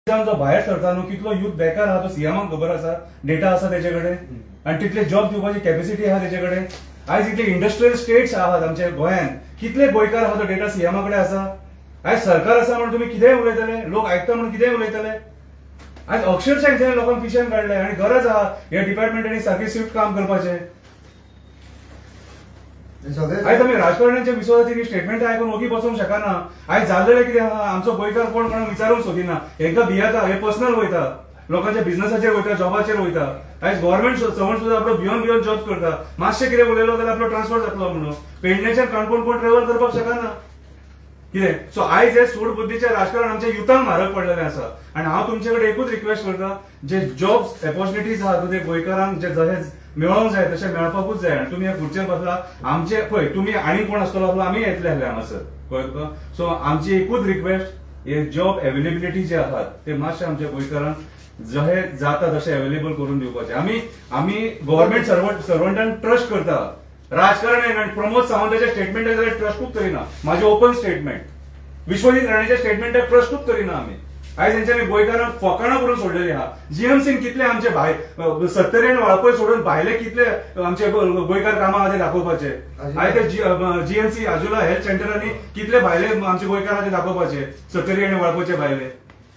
जो भायर सरता न्हू कितलो यूथ बेकार आहा तो सीएमाक खबर आसा, डेटा आसा तेचे कडेन आनी तितले जॉब दिवपाची कॅपॅसिटी आहा तेचे कडेन. आयज इतले इंडस्ट्रियल स्टेट्स आहात आमच्या गोंयांत, कितले गोंयकार आहा तो डेटा सीएमा कडेन आसा. आयज सरकार आसा म्हणून तुम्ही कितेंय उलयतले, लोक आयकता म्हणून कितेंय उलयतले. आयज अक्षरशः हांगच्यान लोकांक पिश्यान काडले आनी गरज आहा ह्या डिपार्टमेंटांनी सारखे स्विफ्ट काम करपाचें. आयज आमी राजकारण्यांच्या विश्वासाची स्टेटमेंट आयकून ओगी बसूंक शकना. आयज जाल्लेले कितें आहा, आमचो गोंयकार कोण कोणाक विचारूंक सोदिना. हेंका भियेता, हे पर्सनल वयता, लोकांच्या बिझनसाचेर वयता, जॉबाचेर वयता. आयज गव्हर्नमेंट सर्वंट सुद्धा आपलो भियोन जॉब करता. मातशें कितें उलयलो जाल्यार आपलो ट्रान्सफर जातलो म्हणून. पेडण्याच्यान काणकोण कोण ट्रॅव्हल करपाक शकना कितें. सो आयज हे सूड बुद्धीचे राजकारण आमच्या युथांक म्हारग पडलेलें आसा. आनी हांव तुमचे कडेन एकूच रिक्वेस्ट करता, जे जॉब्स अपॉर्च्युनिटीज आहा ते गोंयकारांक जे जशें मेळोंक जाय तशें मेळपाकूच जाय. आनी तुमी ह्या खुर्चेर बसला, आमचे पळय तुमी आनी कोण आसतलो आसलो आमी येतले आहले हांगासर, कळ्ळें तुका. सो आमची एकूच रिक्वेस्ट, हे जॉब अवेलेबिलिटी जे आहात ते मातशे आमच्या गोंयकारांक जशें जाता तशें अवेलेबल करून दिवपाचे. आमी गव्हर्नमेंट सर्वंटांक ट्रस्ट करता, राजकारण आनी प्रमोद सावंताच्या स्टेटमेंटाक जाल्यार ट्रस्टूच करिना. माझे ओपन स्टेटमेंट, विश्वजीत राणेच्या स्टेटमेंटाक ट्रस्टूच करिना आमी. आयज तेंच्यांनी गोंयकारांक फकाणां करून सोडलेली आहा. जीएमसीन कितले आमचे 70 आनी वाळपय सोडून भायले कितले आमचे गोंयकार कामां आहा ते दाखोवपाचे. आयज ते जीएमसी आजुला हेल्थ सेंटरांनी कितले भायले आमचे गोंयकार आहा ते दाखोवपाचे, 70 आनी वाळपयचे भायले.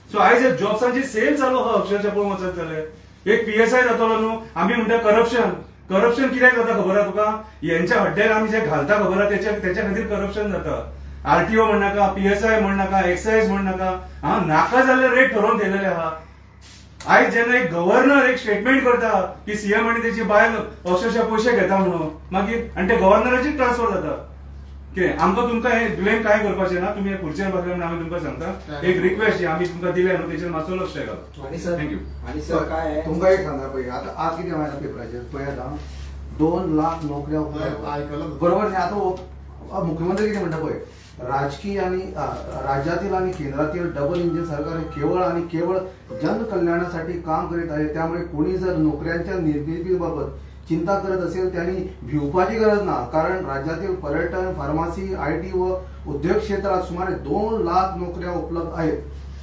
सो आयज हे जॉब्सांची सेल चालू आहा अक्षरशः पळोवंक वचत जाल्यार. एक पीएसआय जातलो न्हू, आमी म्हणटा करप्शन कित्याक जाता खबर आहा तुका. यांच्या हड्ड्यार आमी जे घालता खबर आहा तेच्या खातीर करप्शन जाता. आरटीओ म्हण नाका, पीएसआय म्हण नाका, एक्सायज म्हण नाका, नाका जाल्ले रेट ठरोवन दिलेले आहा. आयज जेन्ना एक गव्हर्नर एक स्टेटमेंट करता की सीएम आनी तेची बायल अक्षरशः पयशे घेता म्हणून, मागीर आनी ते गव्हर्नराचीच ट्रान्सफर जाता. कितें आमकां तुमकां हे ब्लेम काय करपाचें ना. तुमी खुर्चेर बसले म्हणून आमी तुमकां सांगता, एक रिक्वेस्ट जी आमी तुमकां दिल्या न्हू तेचेर मातसो लक्ष घाल. थँक्यू. आणि सर काय तुमकां एक सांगता पळय, आतां आज कितें आयला पेपराचेर पळय, आतां 2 लाख नोकऱ्या बरोबर न्ही. आतां मुख्यमंत्री कितें म्हणटा पळय, राजकीय आणि राज्यातील आणि केंद्रातील डबल इंजिन सरकार केवळ आणि केवळ जनकल्याणासाठी काम करीत आहे. त्यामुळे कोणी जर नोकऱ्यांच्या निर्मितीबाबत चिंता करत असेल त्यांनी भिवपाची गरज ना. कारण राज्यातील पर्यटन, फार्मसी, आयटी व उद्योग क्षेत्रात सुमारे 2 लाख नोकऱ्या उपलब्ध आहेत,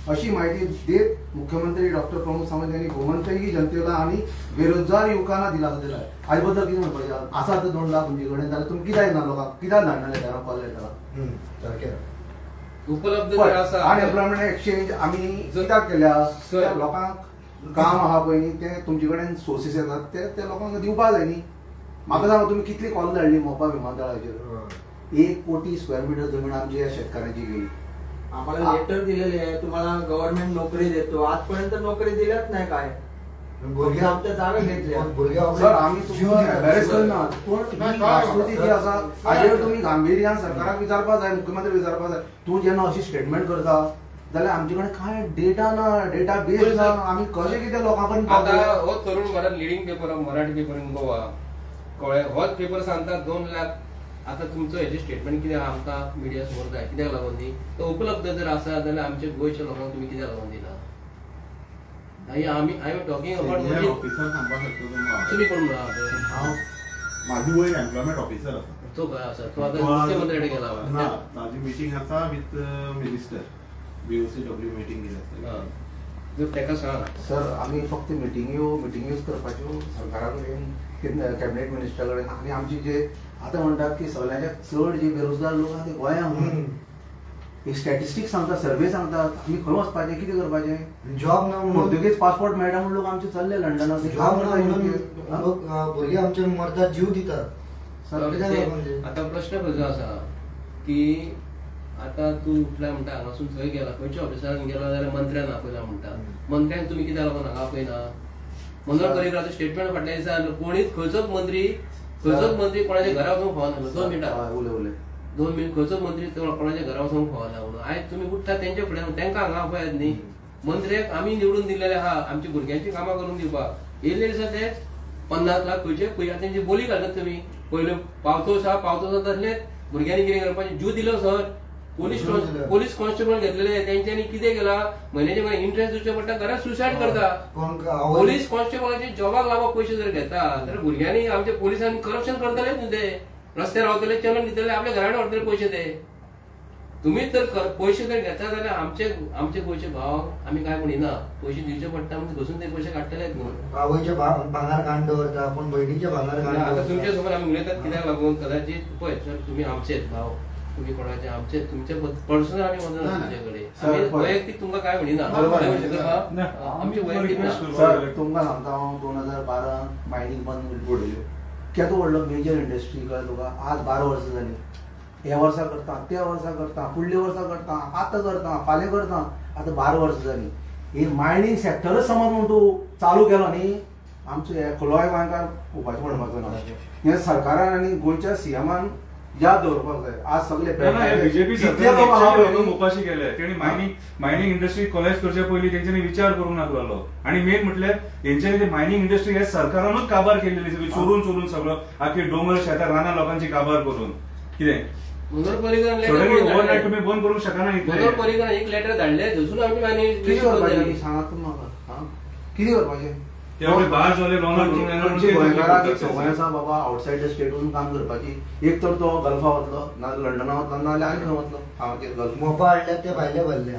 अशी माहिती देत मुख्यमंत्री डॉक्टर प्रमोद सावंत यांनी गोमंतकी जनतेला आणि बेरोजगार युवकांना दिलासा दिला आहे. आजबद्दल किती म्हणपाचे असा तर 2 लाख तुमचे कडेन जाल्यार तुमी कित्याक ना लोकांक कित्याक धाडनाले त्याला कॉल लेटरां उपलब्ध अनएम्प्लॉयमेंट एक्सचेंज आमी कित्याक केल्या. लोकांक काम आहा पळय न्ही ते तुमचे कडेन सोर्सीस येतात ते लोकांक दिवपाक जाय न्ही. म्हाका सांगा तुम्ही कितली कॉल धाडली मोपा विमानतळाचेर. 1 कोटी स्क्वेअर मीटर जमीन आमची या शेतकऱ्यांची गेली. आम्हाला लेटर दिलेले आहे, तुम्हाला गव्हर्नमेंट नोकरी देतो, आजपर्यंत नोकरी दिल्याच नाही. काय आमच्या जागा घेतल्या सर, आम्ही तुम्ही जी आसा हाजेर तुम्ही गांभीर्यान सरकाराक विचारपाक जाय, मुख्यमंत्री विचारपाक जाय. तूं जेन्ना अशी स्टेटमेंट करता जाल्यार आमचे कडेन काय डेटा ना, डेटा बेस ना, आमी कशें कितें लोकां पर्यंत पावतले. हो Tarun Bharat leading paper Marathi paper in Goa कळ्ळें. होच पेपर सांगता 2 लाख. आता तुमचं हेजे स्टेटमेंट कितें आमकां मिडिया समोर जाय, कित्याक लागून दी तो उपलब्ध जर आसा जाल्यार आमच्या गोंयच्या लोकांक तुमी कित्याक लागून दिना. आमी I am talking about officer सांगपाक शकता तुमी कोण म्हणा. माझी वयर एम्प्लॉयमेंट ऑफिसर आसा. तो काय आसा, तो आतां मुख्यमंत्री कडेन गेला. ना, ताजी मिटींग आसा विथ मिनिस्टर, बीओसीडब्ल्यू मिटींग आसा. जर तेका सांग सर, आमी फक्त मिटिंग्योच करपाच्यो सरकारा कडेन, कॅबिनेट मिनिस्टरा कडेन. आनी आमची जे आतां म्हणटात की सगळ्यांच्या चड जे बेरोजगार लोक आहा ते गोंयांत. एक स्टॅटिस्टिक्स सांगता, सर्वे सांगतात. आमी खंय वचपाचें, कितें करपाचें. जॉब ना म्हणटकीच पासपोर्ट मेळटा म्हणून लोक आमचे चल्ले लंडनाक. भुरगे आमचे मरतात, जीव दितात. आता प्रश्न खंयचो आसा की आता तू उठला म्हणटा हांगासून थंय गेला, खंयच्या ऑफिसारान गेला जाल्यार मंत्र्यान आपयला म्हणटा. मंत्र्यान तुमी कित्याक लागून हांगा आपयना. मनोहर पर्रीकराचो स्टेटमेंट फाटल्या दिसा कोणीच खंयचोच मंत्री कोणाच्या घरा वचूंक फावना. 2 मिनटां उलय 2 मिनट. खंयचोच मंत्री कोणाच्या घरा वचूंक फावना म्हणून. आयज तुमी उठता तेंच्या फुड्यान, तेंकां हांगा आपयात न्ही. मंत्र्याक आमी निवडून दिल्लेले आहा आमची भुरग्यांची कामां करून दिवपाक. येयल्ले दिसा ते 50 लाख खंयचे पळय तेंची बोली घालतात तुमी. पयलो पावतो तसलेच भुरग्यांनी कितें करपाचें. जीव दिलो सर. पोलीस कॉन्स्टेबल घेतलेले तेंच्यांनी कितें केला, म्हयन्याचे म्हयने इंटरेस्ट दिवचे पडटा, घरात सुसायड करता. पोलीस कॉन्स्टेबलाचे जॉबाक लागून पयशे जर घेता जाल्यार भुरग्यांनी आमच्या पोलिसांनी करप्शन करतलेच न्हू. ते रस्त्यार रावतले, चलन दितले, आपल्या घराकडे व्हरतले पयशे. ते तुम्ही तर पैसे जर घेता जाल्यार आमचे गोंयचे भाव आमी काय म्हणिना, पैसे दिवचे पडटा म्हणजे बसून ते पैसे काडटलेच न्हू. भावयचे भांगार घाण दवरता पण भयणीचे भांगार घाण आता तुमच्या दवरता. समोर आमी उलयतात कित्याक लागून कदाचित पळय सर तुमी आमचेच भाव, तुम्ही कोणाचे आमचे तुमचे पर्सनल आमी म्हणून तुमचे कडेन आमी वैयक्तीक तुमकां काय म्हणिना. आमचे वैयक्तीक सर तुमकां सांगता हांव 2012 मायनींग बंद उडयल्यो. केदो व्हडलो मेजर इंडस्ट्री कळ्ळें तुका, आज 12 वर्सां जालीं. ह्या वर्सा करता, त्या वर्सा करता, फुडल्या वर्सा करता, आतां करता, फाल्यां करता, आतां 12 वर्सां जालीं. ही मायनींग सेक्टरच समज म्हणून तूं चालू केलो न्ही, आमचो हे खलोय गोंयकार उपाशी म्हणपाचो ना. हे सरकारान आनी गोंयच्या सीएमान याद दवरपाक जाय. आज सगळे बीजेपी सरकारने उपाशी केले. तेणी मायनिंग इंडस्ट्री कोलॅप्स करचे पयलीं तेंच्यांनी विचार करूंक नासलो. आणि मेन म्हटल्यार तेंच्यांनी मायनिंग इंडस्ट्री हे सरकारानूच काबार केलेली सगळी चोरून सगळं आख्खी डोंगर शेतां रानां लोकांची काबार करून. कितें मनोहर पर्रीकर ओव्हरनायट तुम्ही बंद करूंक शकना. मनोहर पर्रीकर एक लेटर धाडले थंयसून आमची मायनिंग कितें करपाचें सांगात तुमी म्हाका. कितें करपाचें ते आपले भायर जाले गोंयकाराक संवय आसा बाबा आवटसायड द स्टेट वचून काम करपाची. एक तर तो गल्फा वतलो ना लंडना वतलो ना जाल्यार आनी खंय वतलो. हांव कितें गल्फ मोपा हाडल्यात ते भायले भरले.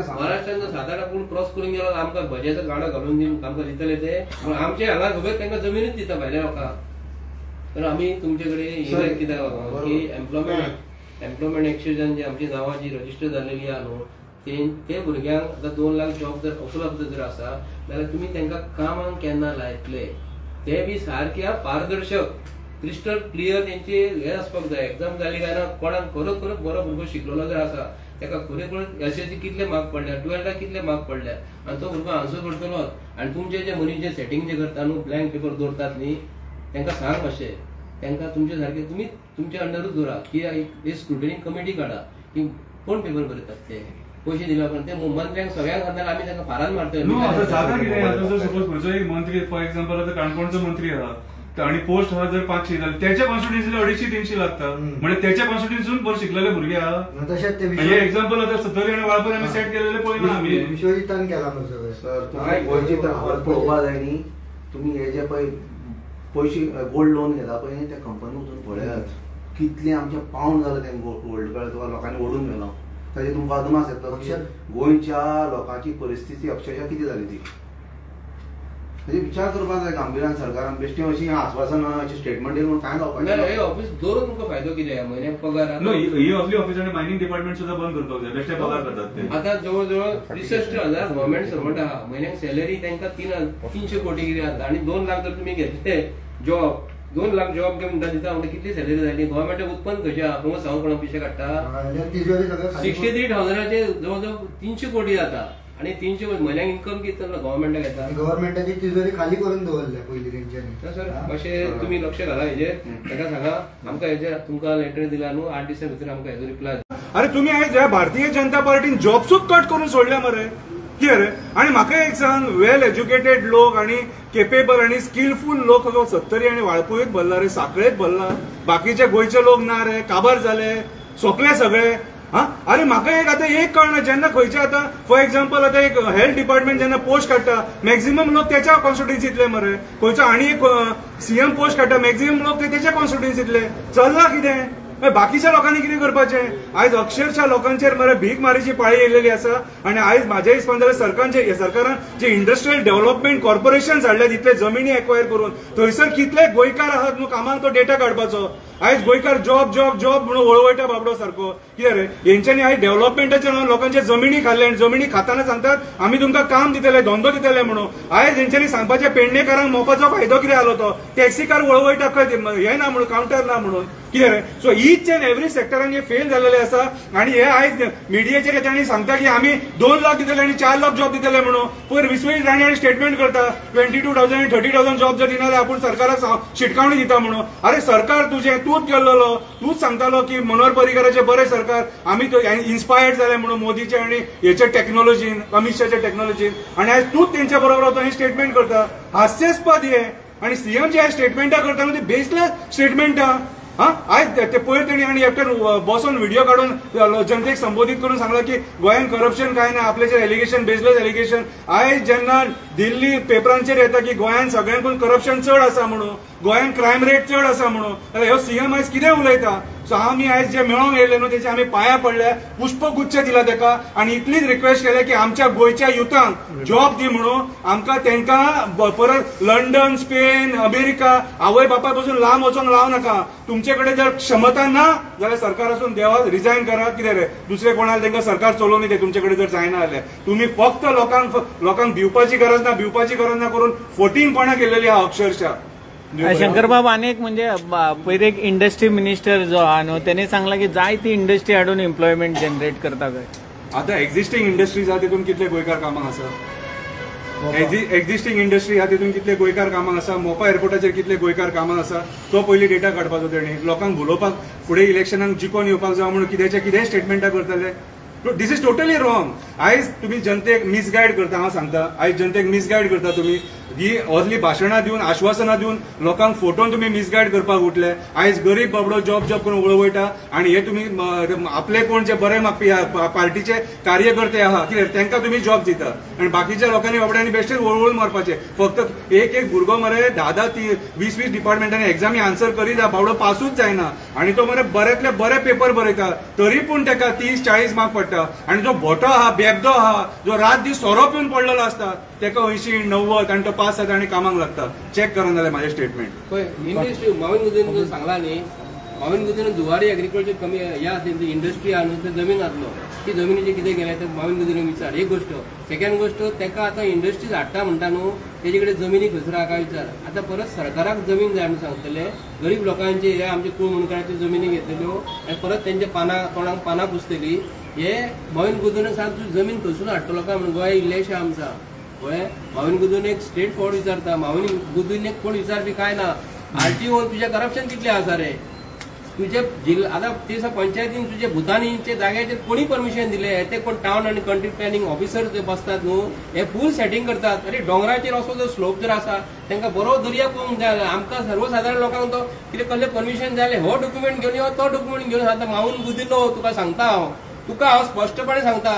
महाराष्ट्रान सातारा पूण क्रॉस करून गेलो आमकां भज्याचो गाडो घालून दिवन आमकां दितले ते. आमचे हांगा खबर तांकां जमीनूच दिता भायल्या लोकांक. तर आमी तुमचे कडेन कित्याक की एम्प्लॉयमेंट एक्सचेंजान जी आमची नांवां जी रजिस्टर जाल्लेली आहा न्हू, ते भुरग्यांक आतां 2 लाख जॉब जर उपलब्ध जर आसा जाल्यार तुमी तांकां कामाक केन्ना लायतले ते बी सारके पारदर्शक क्रिस्टल क्लियर तेंचे हे आसपाक जाय. एग्जाम जाली काय ना कोणाक खरोखर बरो भुरगो शिकलेलो जर आसा ताका खरेखर एसएससी कितले मार्क पडल्या, 12th कितले मार्क पडल्या आनी तो भुरगो आन्सर करतलो. आनी तुमचे जे मनीस जे सेटिंग जे करता न्हू, ब्लँक पेपर दवरतात न्ही, तांकां सांग मातशें तांकां तुमचे सारके तुमी तुमच्या अंडरूच दवरा की एक स्क्रुटनी कमिटी काडा की कोण पेपर भरतात ते पैसे दिल्या पण ते मंत्र्यांक सगळ्यांक घालणार आमी तांकां फारान मारतले. जाता कितें आतां जर सपोज खंयचो एक मंत्री फॉर एक्झाम्पल आतां काणकोणचो मंत्री आहा आणि पोस्ट आहा जर 500 जाल्यार त्याच्या कॉन्स्टिट्युन्सीला 250-300 लागता. म्हणजे त्याच्या कॉन्स्टिट्युन्सीसून बरे शिकलेले भुरगे आहा. तशेंच ते हे एक्झाम्पल आतां सत्तरी आणि वाळपय आमी सेट केलेले पळयना आमी. विश्वजितान केला मग सगळें. सर तुम्ही गोंयची पळोवपा जाय न्ही. तुमी हे जे पळय पयशे गोल्ड लोन घेता पळय त्या कंपनी वचून पळयात कितले आमचे पावंड जाले ते गोल्ड कळ्ळें तुका, लोकांनी ओडून गेलो. ताजे तुमकां अदमास येता की गोंयच्या लोकांची परिस्थिती अक्षरशः कितें जाली ती. म्हणजे विचार करपाक जाय गांभीर्यान सरकारान. बेश्टें अशी आस्वासन अशी स्टेटमेंट दिवन कांय जावपाचें हे ऑफिस दवरून तुमकां फायदो कितें म्हयन्याक पगार ही असली ऑफिस आणि मायनिंग डिपार्टमेंट सुद्धा बंद करपाक जाय. बेश्टे पगार करतात ते. आता जवळ 63,000 गव्हर्नमेंट सर्वंट आहा. म्हयन्याक सॅलरी तांकां 300 कोटी कितें आसा आणि 2 लाख जर तुमी घेतले जॉब 2 लाख जॉब घेवन दिता म्हणजे कितली सॅलरी जाली. गव्हर्नमेंट उत्पन्न कशें आहा तुमकां सांगू कोणा पयशे काडटा. 63,000चे जवळ 300 कोटी जाता आणि 300 म्हयन्याक इन्कम कितें गव्हर्नमेंटाक येता. गव्हर्नमेंटाची तिजोरी खाली करून दवरल्या पयलीं तेंच्यांनी. सर मातशें तुमी लक्ष घाला हेजेर. ताका सांगा आमकां हेजेर तुमकां लेटर दिला न्हू 8 दिसां भितर आमकां हेजो रिप्लाय. अरे तुम्ही आयज ह्या भारतीय जनता पार्टीन जॉब्सूच कट करून सोडल्या मरे कितें रे. आणि म्हाका एक सांग वेल एज्युकेटेड लोक आणि केपेबल आणि स्किलफुल लोक 70 आणि वाळपयच भरला रे, साखळेच भरला. बाकीचे गोंयचे लोक ना रे, काबार जाले, सोंपले सगळे. अरे म्हाका एक आता एक कळना जेन्ना खंयचे आता फॉर एक्झाम्पल आता एक हेल्थ डिपार्टमेंट जेन्ना पोस्ट काडटा मॅक्झिमम लोक त्याच्या कॉन्स्टिट्युन्सीतले मरे. खंयचो आनी एक सीएम पोस्ट काडटा मॅक्झिमम लोक त्याच्या कॉन्स्टिट्युन्सीतले. चल्ला कितें. बाकीच्या लोकांनी कितें करपाचें. आयज अक्षरशः लोकांचेर मरे भीक मारीची पाळी येयलेली आसा. आणि आयज म्हाज्या हिसपान जाल्यार सरकारान जे इंडस्ट्रियल डेव्हलपमेंट कॉर्पोरेशन हाडले तितले जमिनी एक्वायर करून थंयसर कितले गोंयकार आहात न्हू कामाक तो डेटा काडपाचो. आयज गोंयकार जॉब जॉब जॉब म्हणून वळवयता बाबडो सारको. कितें रे हेंच्यांनी आयज डेव्हलपमेंटाचे लोकांचे जमिनी खाल्ले आणि जमिनी खाताना सांगतात आमी तुमकां काम दितले धंदो दितले म्हणून. आयज हेंच्यांनी सांगपाचें पेडणेकारांक मोपाचो फायदो कितें आलो तो टॅक्सी कार वळवयता खंय हे ना म्हणून काउंटर ना म्हणून. कितें रे सो ईच अँड एव्हरी सेक्टरान हे फेल जाल्लेले आसा. आणि हे आयज मिडियाचेर तांणी सांगता की आमी 2 लाख दितले आणि 4 लाख जॉब दितले म्हणून. पयर विश्वजीत राणे आणि स्टेटमेंट करता 22,000 आणि 30,000 जॉब जर दिना जाल्यार आपूण सरकाराक शिटकावणी दिता म्हणून. अरे सरकार तुजें तूच केल्लो, तूच सांगतालो की मनोहर पर्रीकराचे बरे सरकार आमी तो इन्स्पायर्ड जाले म्हणून मोदीचे आणि हेचे टेक्नॉलॉजीन अमित शाहच्या टेक्नॉलॉजीन. आणि आयज तूच तेंच्या बरोबर वचून हे स्टेटमेंट करता. हास्यास्पद हे. आणि सीएम जे स्टेटमेंटा करता ते बेसलेस स्टेटमेंटा. आयज ते पयर तेणी आणि एकट्यान बसून व्हिडिओ काढून जनतेक संबोधित करून सांगला की गोंयान करप्शन काय ना, आपले जे एलिगेशन बेसलेस एलिगेशन. आयज जेन्ना दिल्ली पेपरांचेर येता की गोंयान सगळ्यांकून करप्शन चड आसा म्हणून, गोंयान क्रायम रेट चड आसा म्हणून, जाल्यार ह्यो सीएम आयज कितें उलयता. सो आम्ही आयज जे मेळोंक येयले न्हू तेचे आमी पांया पडले, पुष्पगुच्छ दिला तेका आनी इतलीच रिक्वेस्ट केल्या की आमच्या गोंयच्या युथांक जॉब दी म्हणून. आमकां तेंकां परत लंडन, स्पेन, अमेरिका आवय बापाय पासून लांब वचोंक लाव नाका. तुमचे कडेन जर क्षमता ना जाल्यार सरकारासून देवा, रिजायन करा. कितें रे दुसरे कोणाला तेंकां सरकार चलोवनी ते तुमचे कडेन जर जायना जाल्यार तुम्ही फक्त लोकांक भिवपाची गरज ना करून फोटींगपणा केलेली आहा अक्षरशः. शंकरबाब अनेक म्हणजे पहिले एक इंडस्ट्री मिनिस्टर जो हा न्हू त्याने सांगला की जाय ती इंडस्ट्री हाडून एम्प्लॉयमेंट जनरेट करता काय. आता एक्झिस्टिंग इंडस्ट्रीज आहा तितून कितले गोंयकार कामाक आसा. एक्झिस्टिंग इंडस्ट्री आहा तितून कितले गोंयकार कामाक आसा. मोपा एअरपोर्टाचेर कितले गोंयकार कामाक आसा तो पयलीं डेटा काडपाचो तेणी. लोकांक भुलोवपाक फुडें इलेक्शनाक जिखोन येवपाक जाय म्हणून कितेंचे कितें स्टेटमेंटां करतले. दिस इज टोटली रॉंग. आयज तुम्ही जनतेक मिसगायड करता. हांव सांगता आयज जनतेक मिसगायड करता तुम्ही. ही असली भाशणां दिवन आश्वासनां दिवन लोकांक फोटोन तुम्ही मिसगायड करपाक उठले. आयज गरीब बाबडो जॉब करून वळवयता आनी हे तुम्ही आपले कोण जे बरे पार्टीचे कार्यकर्ते आहा कितें तांकां तुम्ही जॉब दिता आनी बाकीच्या लोकांनी बाबड्यांनी बेश्टेच वळवळ मारपाचे. फक्त एक भुरगो मरे 10-20 डिपार्टमेंटांनी एक्झामी आन्सर करीत बाबडो पासूच जायना आनी तो मरे बऱ्यांतले बरे पेपर बरयता तरी पूण ताका 30-40 मार्क पडटा. आनी जो भोटो आहा बेगदो आहा जो रात दीस सोरो पिवन पडलेलो आसता ताका 80-90 आनी तो पास जाता आनी कामाक लागता. चेक करून जाल्यार म्हाजे स्टेटमेंट. पळय इंडस्ट्री माविन गुदिन सांगला न्ही. माविन गुदिन जुवारी एग्रीकल्चर कमी या इंडस्ट्री आहा न्हू ते जमीन आसलो ती जमिनीचे कितें केलें ते माविन गुदिन विचार. एक गोष्ट. सेकंड गोष्ट ताका आतां इंडस्ट्रीज हाडटा म्हणटा न्हू तेजे कडेन जमिनी खंयसर आहा काय विचार. आतां परत सरकाराक जमीन जाय म्हणून सांगतले. गरीब लोकांचे हे आमचे कुळ मुणकाराच्यो जमिनी घेतल्यो आनी परत तेंच्या तोंडाक पानां पुसतली. हे माविन गुदिन सांग तूं जमीन खंयसून हाडटलो काय म्हणून. गोंय इल्लेशें आमचा गोंय. माविन गुदिन एक स्टेट फॉर्ड विचारता. माविन गुदिन एक कोण विचारपी काय ना. आरटीओ तुझे करप्शन कितले आसा रे. तुझे जिल्हा आता ते पंचायतीन तुझे भुतानीचे जाग्याचेर कोणी परमिशन दिले. ते कोण टाउन आणि कंट्री प्लॅनिंग ऑफिसर जे बसतात न्हू हे फूल सेटिंग करतात. अरे डोंगराचेर असो जर स्लोप जर आसा तांकां बरो दर्या पळोवंक जाय. आमकां सर्वसाधारण लोकांक तो कितें कसले परमिशन जाय हो डॉक्युमेंट घेवन यो तो डॉक्युमेंट घेवन आता मावून गुदिनो तुका सांगता हांव. तुका हांव स्पश्टपणे सांगता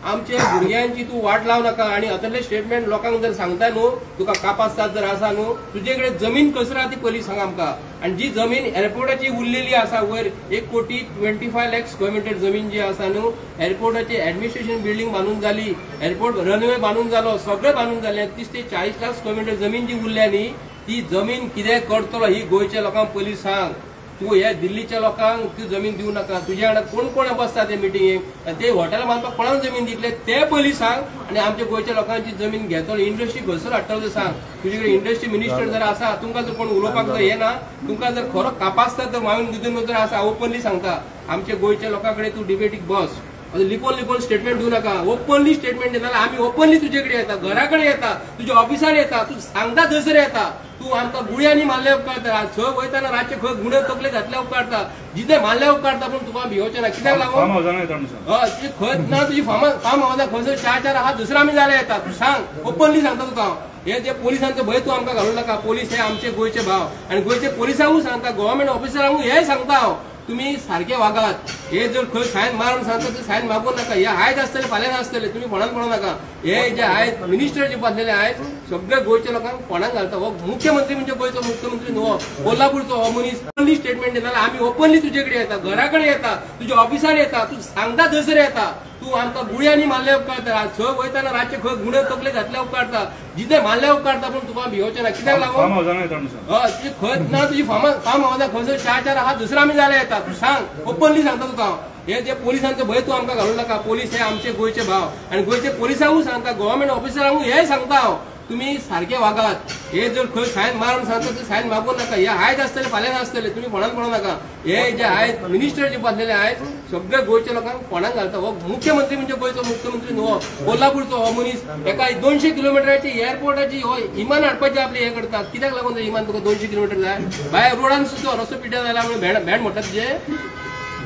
आमच्या भुरग्यांची तू वाट लाव नाका. आणि असले स्टेटमेंट लोकांक जर सांगता न्हू तुका कापासतात जर आसा न्हू तुजे कडेन जमीन कसर आहा ती पयलीं सांग आमकां. आणि जी जमीन एअरपोर्टाची उरलेली आसा वयर 1,25 लाख स्क्वेअर मीटर जमीन जी आसा न्हू एअरपोर्टाची ऍडमिनिस्ट्रेशन बिल्डिंग बांदून जाली. एअरपोर्ट रनवे बांदून जालो सगळें बांदून जालें. 30 ते 40 लाख स्क्वेअर मीटर जमीन जी उरल्या न्ही ती जमीन कितें करतलो ही गोंयच्या लोकांक पयलीं सांग. तू ह्या दिल्लीच्या लोकांक ती जमीन दिवं नाका. तुझ्या वांगडा कोण कोण बसता ते मिटिंगेक ते हॉटेलां बांदपाक कोणाक जमीन दितले ते पयलीं सांग. आनी आमच्या गोंयच्या लोकांची जमीन घेतलो इंडस्ट्री खंयसर हाडटलो ते सांग. तुजे कडेन इंडस्ट्री मिनिस्टर जर आसा तुमकां जर कोण उलोवपाक जर हे ना तुमकां जर खरो कापासता तर माविन गुदिनो जर आसा ओपनली सांगता आमच्या गोंयच्या लोकां कडेन तू डिबेटीक बस. लिपोन स्टेटमेंट दिवं नाका. ओपनली स्टेटमेंट दिना आम्ही ओपनली तुजे कडेन येता घरा कडेन येता तुज्या ऑफिसार येता तू सांगता थंयसर येता. तू आमकां गुळयांनी मारले उपकारता. थंय वयताना रातचे खंय गुणे तकले घातल्या उपकारता. जिथे मारल्या उपकारता पूण तुका भिवचें ना. कित्याक लागून तुजी खंय ना तुजी फार्म हावजां खंयसर 4 आहा दुसरो आमी जाल्यार येता. तू सांग ओपनली सांगता तुका. हे जे पोलिसांचो भंय तू आमकां घालूं नाका. पोलीस हे आमचे गोंयचे भाव आनी गोंयचे पोलिसांकूय सांगता गव्हर्नमेंट ऑफिसरांकूय हे सांगता हांव तुम्ही सारखे वागात. हे जर खंय सायन मारून सांगता तर सायन मागू नका. हे आयज आसतले फाल्यां नासतले तुम्ही फोणान पडू नका. हे जे आयज मिनिस्टर जे बसलेले आयज सगळे गोंयच्या लोकांक फोणान घालता. हो मुख्यमंत्री म्हणजे गोंयचो मुख्यमंत्री न्हू कोल्हापूरचो हो मनीस. ओपनली स्टेटमेंट दिना आम्ही ओपनली तुजे कडेन येता घरा कडेन येता तुज्या ऑफिसार येता तू सांगता थंयसर येता. तू आमकां गुळयांनी मारले उपकारता. थंय वयताना रातचे खंय गुणे तकले घातल्या उपकारता. जिथे मारल्या उपकारता पूण तुका भिवचें ना. कित्याक लागून तुजी खंय ना तुजी फार्म हावजां खंयसर 4 आहा दुसरो आमी जाल्यार येता. तू सांग ओपनली सांगता तुका. हे जे पोलिसांचो भंय तू आमकां घालूं नाका. पोलीस हे आमचे गोंयचे भाव आनी गोंयचे पोलिसांकूय सांगता गव्हर्नमेंट ऑफिसरांकूय हे सांगता हांव तुम्ही सारखे वागात. हे जर खंय सायन मारून सांगता तर सायन मागू नका. हे आयज आसतले फाल्यां नासतले तुम्ही फोणान पडू नका. हे जे आयज मिनिस्टर जे बसलेले आयज सगळे गोंयच्या लोकांक फोणान घालता. हो मुख्यमंत्री म्हणजे गोंयचो मुख्यमंत्री न्हू कोल्हापूरचो हो मनीस. एका 200 किलोमिटराची एअरपोर्टाची हो इमान हाडपाची आपले हे करतात. कित्याक लागून इमान तुका 200 किलोमिटर जाय. भायर रोडान सुद्दां रस्तो पिड्ड्यार जाला म्हणून भेंड म्हणटात तुजे.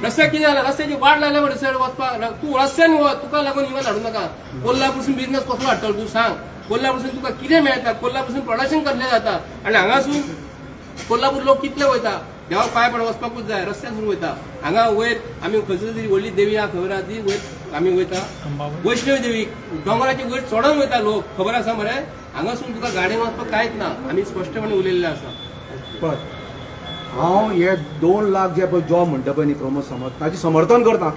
रस्त्याक कितें जालें रस्त्याची वाट लागल्या म्हणून सर वचपाक तू रस्त्यान तुका लागून इमान हाडूं नाका. कोल्हापूरसून बिझनेस कसलो हाडटलो तू सांग. कोल्हापूरसून तुका कितें मेळटा. कोल्हापूरसून प्रोडक्शन कसलें जाता आनी हांगासून कोल्हापूर लोक कितले वयता देवाक पांय पड वचपाकूच जाय रस्त्यासून वयता. हांगा वयर आमी खंयसर तरी व्हडली देवी आहा खबर आहा ती वयर आमी वयता वैष्णव देवी दोंगराचे वयर चडोन वयता लोक खबर आसा मरे. हांगासून तुका गाडयेन वचपाक कांयच ना. आमी स्पश्टपणे उलयल्लें आसा. हांव हे 2 लाख जे पळय जॉब म्हणटा पळय न्ही प्रमोद सावंत ताचें समर्थन करता.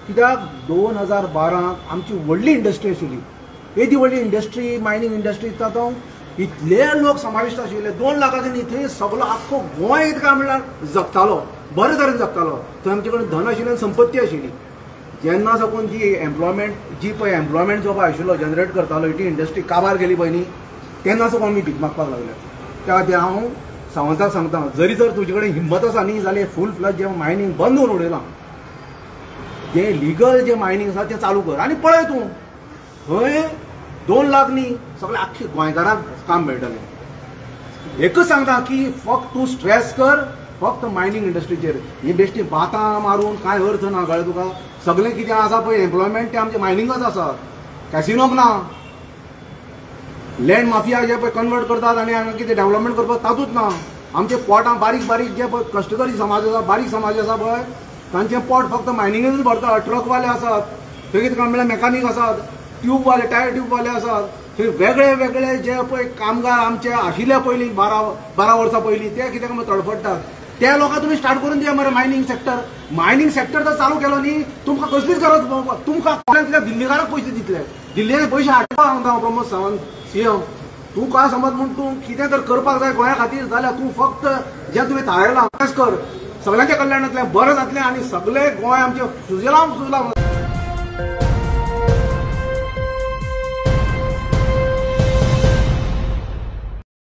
कित्याक 2012 आमची व्हडली इंडस्ट्री आशिल्ली. येदी व्हडली इंडस्ट्री मायनींग इंडस्ट्री तातूंत इतले लोक समाविष्ट आशिल्ले. 2 लाखांनी थंय सगळो आख्खो गोंय काय म्हणल्यार जगतालो, बरे तरेन जगतालो. थंय आमचे कडेन धन आशिल्लें आनी संपत्ती आशिल्ली. जेन्ना साकून जी एम्प्लॉयमेंट जो पळय आशिल्लो जनरेट करतालो ती इंडस्ट्री काबार गेली पळय न्ही, तेन्ना साकून आमी भीक मागपाक लागले. त्या खातीर हांव सावंताक सांगता, जरी तर तुजे कडेन हिंमत आसा न्ही जाल्यार फूल फ्लज जे मायनींग बंद करून उडयलां. जे लिगल जे मायनींग आसा तें चालू कर आनी पळय तूं थंय 2 लाख न्ही सगळ्या आख्खी गोंयकारांक काम मेळटलें. एकच सांगता की फक्त तूं स्ट्रेस कर फक्त मायनींग इंडस्ट्रीचेर. ही बेश्टी बातां मारून कांय अर्थ ना कळ्ळें तुका. सगळें कितें आसा पळय एम्प्लॉयमेंट तें आमचें मायनिंगच आसा, कॅसिनोक ना. लँड माफिया जे पळय कन्वर्ट करतात आनी हांगा कितें डेव्हलपमेंट करपाक तातूंच ना. आमचे पोटां बारीक बारीक जे पळय कश्टकरी समाज आसा, बारीक समाज आसा पळय तांचें पोट फक्त मायनिंगूच भरता. ट्रकवाले आसात, थंय कितें काय म्हणल्यार मेकॅनीक आसात, ट्यूबवाले टायर ट्यूबवाले आसात. थंय वेगळे वेगळे जे पळय कामगार आमचे आशिल्ले पयलीं 12 वर्सां पयलीं ते कितें काय तडफडटात. त्या लोकांक तुमी स्टार्ट करून दिया मरे मायनींग सेक्टर जर चालू केलो न्ही तुमकां कसलीच गरज तुमकां कित्याक दिल्लीकाराक पयशे दितले. दिल्लीचे पयशे हाडपाक सांगता प्रमोद सावंत सीएम. तूं काय समज म्हूण तूं कितें तर करपाक जाय गोंया खातीर जाल्यार तूं फक्त जें तुवें थारायलां तेंच कर. सगळ्यांच्या कल्याणांतलें बरें जातलें आनी सगळें गोंय आमचें सुजलाम